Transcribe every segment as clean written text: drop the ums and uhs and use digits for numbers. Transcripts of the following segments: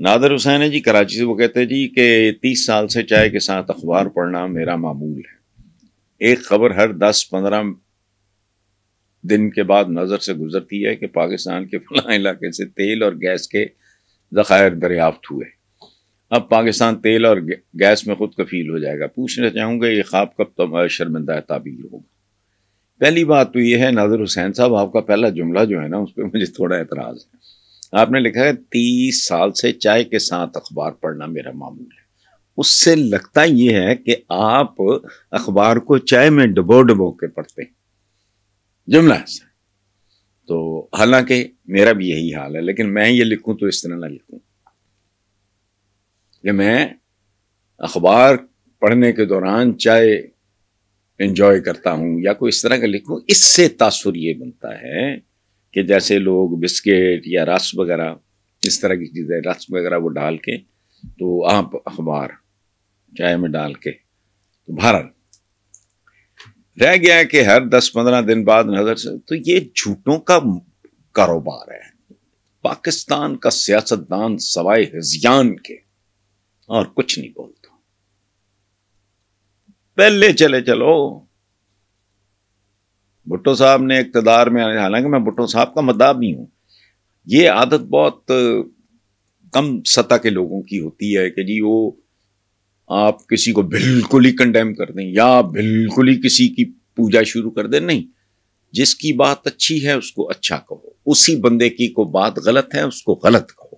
نادر حسین ہے جی کراچی سے، وہ کہتے ہیں جی کہ 30 سال سے چائے کے ساتھ اخبار پڑھنا میرا معمول ہے۔ ایک خبر ہر 10-15 دن کے بعد نظر سے گزرتی ہے کہ پاکستان کے فلاں علاقے سے تیل اور گیس کے ذخائر دریافت ہوئے۔ اب پاکستان تیل اور گیس میں خود کفیل ہو جائے گا۔ پوچھنا چاہوں گا یہ خواب کب تک شرمندہ تعبیر ہوگا؟ پہلی بات تو یہ ہے نادر حسین صاحب، آپ کا پہلا جملہ جو ہے نا اس پہ مجھے تھوڑا اعتراض ہے۔ آپ نے لکھا ہے 30 سال سے چائے کے ساتھ اخبار پڑھنا میرا معمول ہے۔ اس سے لگتا یہ ہے کہ آپ اخبار کو چائے میں ڈبو ڈبو کے پڑھتے ہیں، جملہ ایسا۔ تو حالانکہ میرا بھی یہی حال ہے، لیکن میں یہ لکھوں تو اس طرح نہ لکھوں کہ میں اخبار پڑھنے کے دوران چائے انجوائے کرتا ہوں یا کوئی اس طرح کا لکھوں۔ اس سے تاثر یہ بنتا ہے کہ جیسے لوگ بسکٹ یا رس وغیرہ اس طرح کی چیزیں، رس وغیرہ وہ ڈال کے، تو آپ اخبار چائے میں ڈال کے، تو بہرحال رہ گیا ہے کہ ہر 10-15 دن بعد نظر سے، تو یہ جھوٹوں کا کاروبار ہے۔ پاکستان کا سیاستدان سوائے ہذیان کے اور کچھ نہیں بولتا۔ پہلے چلو بھٹو صاحب نے اقتدار میں آنے، حالانکہ میں بھٹو صاحب کا مداح بھی ہوں، یہ عادت بہت کم سطح کے لوگوں کی ہوتی ہے کہ جی وہ آپ کسی کو بالکل ہی کنڈیم کر دیں یا بالکل ہی کسی کی پوجا شروع کر دیں۔ نہیں، جس کی بات اچھی ہے اس کو اچھا کہو، اسی بندے کی کو بات غلط ہے اس کو غلط کہو۔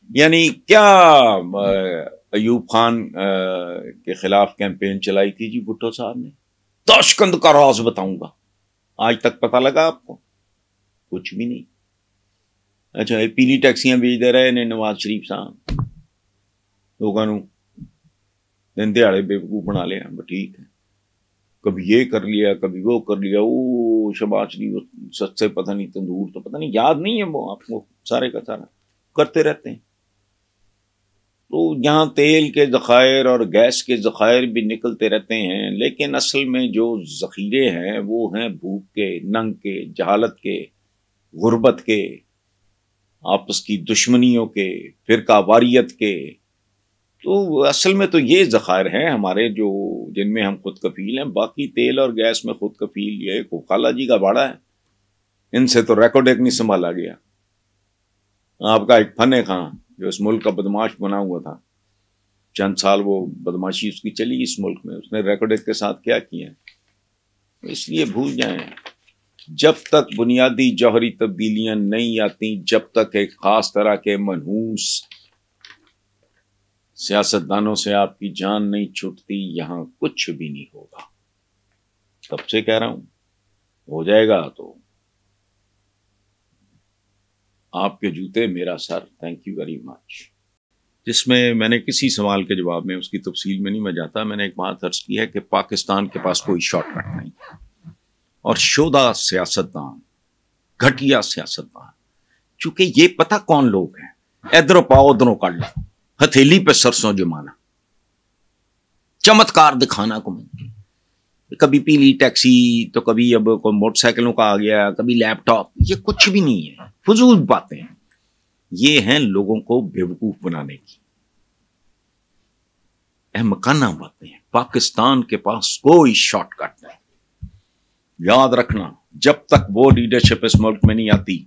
یعنی کیا ایوب خان کے خلاف کیمپین چلائی تھی جی بھٹو صاحب نے، تاشقند کا راز بتاؤں گا، آج تک پتہ لگا آپ کو؟ کچھ بھی نہیں۔ اچھا پیلی ٹیکسیاں بھیج دے رہے نے نواز شریف صاحب، لوگوں دن دیہڑے بیوقوف بنا لیا، ٹھیک ہے، کبھی یہ کر لیا کبھی وہ کر لیا، او شہباز شریف سچ سے پتہ نہیں تندور تو پتہ نہیں یاد نہیں ہے، وہ آپ کو سارے کا سارا کرتے رہتے ہیں۔ تو یہاں تیل کے ذخائر اور گیس کے ذخائر بھی نکلتے رہتے ہیں، لیکن اصل میں جو ذخیرے ہیں وہ ہیں بھوک کے، ننگ کے، جہالت کے، غربت کے، آپس کی دشمنیوں کے، فرقہ واریت کے۔ تو اصل میں تو یہ ذخائر ہیں ہمارے جو جن میں ہم خود کفیل ہیں۔ باقی تیل اور گیس میں خود کفیل یہ خالہ جی کا باڑا ہے، ان سے تو ریکارڈ ایک نہیں سنبھالا گیا۔ آپ کا ایک فن خاں جو اس ملک کا بدماش بنا ہوا تھا، چند سال وہ بدماشی اس کی چلی اس ملک میں، اس نے ریکارڈ ایک کے ساتھ کیا کیا، اس لیے بھول جائیں۔ جب تک بنیادی جوہری تبدیلیاں نہیں آتی، جب تک ایک خاص طرح کے منحوس سیاستدانوں سے آپ کی جان نہیں چھوٹتی، یہاں کچھ بھی نہیں ہوگا۔ تب سے کہہ رہا ہوں، ہو جائے گا تو آپ کے جوتے میرا سر۔ Thank you very much. جس میں نے کسی سوال کے جواب میں اس کی تفصیل میں نہیں میں جاتا، میں نے ایک بات عرض کی ہے کہ پاکستان کے پاس کوئی شارٹ کٹ نہیں، اور شودہ سیاستدان، گھٹیا سیاستدان، چونکہ یہ پتہ کون لوگ ہیں، ادھروں پاؤ ادھروں کر لو، ہتھیلی پہ سرسوں جمانا، چمتکار دکھانا کو میں، کبھی پیلی ٹیکسی تو کبھی اب کوئی موٹر سائیکلوں کا آ گیا، کبھی لیپ ٹاپ، یہ کچھ بھی نہیں ہے، فضول باتیں ہیں، یہ ہیں لوگوں کو بیوقوف بنانے کی احمقانہ باتیں ہیں۔ پاکستان کے پاس کوئی شارٹ کٹ نہیں۔ یاد رکھنا، جب تک وہ لیڈرشپ اس ملک میں نہیں آتی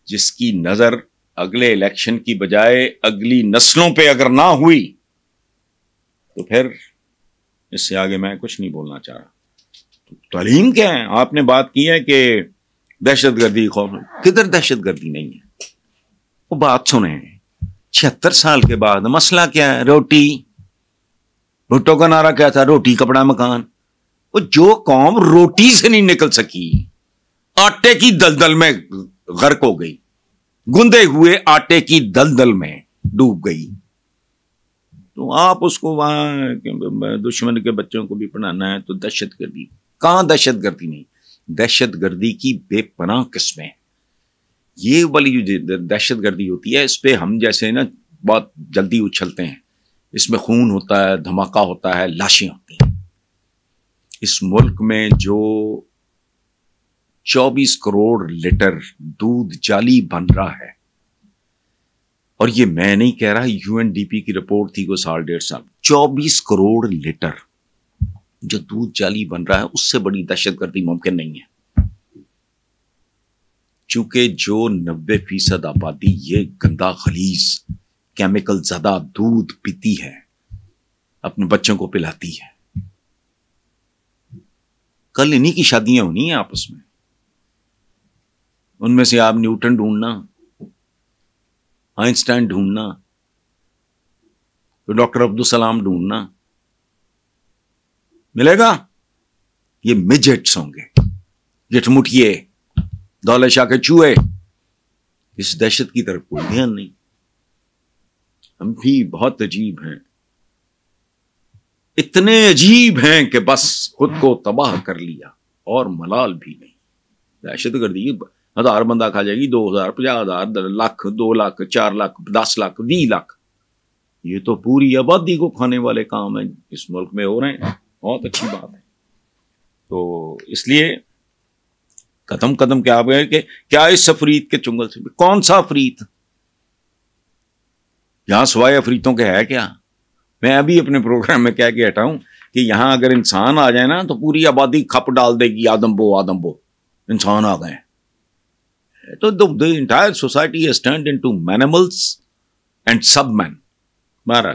جس کی نظر اگلے الیکشن کی بجائے اگلی نسلوں پہ اگر نہ ہوئی، تو پھر اس سے آگے میں کچھ نہیں بولنا چاہ رہا۔ تعلیم کیا ہے؟ آپ نے بات کی ہے کہ دہشت گردی، خوف، کدھر دہشت گردی نہیں ہے؟ وہ بات سنیں، 76 سال کے بعد مسئلہ کیا ہے؟ روٹی۔ بھٹو کا نعرہ کیا تھا؟ روٹی کپڑا مکان۔ وہ جو قوم روٹی سے نہیں نکل سکی، آٹے کی دلدل میں غرق ہو گئی، گندے ہوئے آٹے کی دلدل میں ڈوب گئی، تو آپ اس کو وہاں دشمن کے بچوں کو بھی پڑھانا ہے تو دہشت گردی؟ کہاں دہشت گردی نہیں؟ دہشت گردی کی بے پناہ قسمیں، یہ والی جو دہشت گردی ہوتی ہے اس پہ ہم جیسے نا بہت جلدی اچھلتے ہیں، اس میں خون ہوتا ہے، دھماکہ ہوتا ہے، لاشیں ہوتی ہیں۔ اس ملک میں جو 24 کروڑ لیٹر دودھ جعلی بن رہا ہے، اور یہ میں نہیں کہہ رہا, یو این ڈی پی کی رپورٹ تھی کوئی سال 1.5 سال, 24 کروڑ لیٹر جو دودھ جعلی بن رہا ہے, اس سے بڑی دہشت گردی ممکن نہیں ہے. چونکہ جو 90% آبادی یہ گندا خلیز کیمیکل زدہ دودھ پیتی ہے, اپنے بچوں کو پلاتی ہے. کل انہی کی شادیاں ہونی ہیں آپس میں, ان میں سے آپ نیوٹن ڈھونڈنا, آئنسٹائن ڈھونڈنا, تو ڈاکٹر عبدالسلام ڈھونڈنا, ملے گا؟ یہ مجٹس ہوں گے, جٹمٹیے, دولت شاہ کے چوہے. اس دہشت کی طرف کوئی دھیان نہیں. ہم بھی بہت عجیب ہیں, اتنے عجیب ہیں کہ بس خود کو تباہ کر لیا اور ملال بھی نہیں. دہشت گردی 1000 بندہ کھا جائے گی, 2000, 50,000, لاکھ, 2 لاکھ, 4 لاکھ, 10 لاکھ, 20 لاکھ. یہ تو پوری آبادی کو کھانے والے کام ہیں اس ملک میں ہو رہے ہیں. بہت اچھی بات ہے. تو اس لیے قدم قدم کیا گئے کہ کیا اس افریت کے چنگل سے, کون سا افریت یہاں سوائے افریتوں کے ہے کیا؟ میں ابھی اپنے پروگرام میں کہہ کے ہٹا ہوں کہ یہاں اگر انسان آ جائے نا تو پوری آبادی کھپ ڈال دے گی, آدم بو انسان آ گئے. تو the entire society has turned into animals and sub-men. بہرحال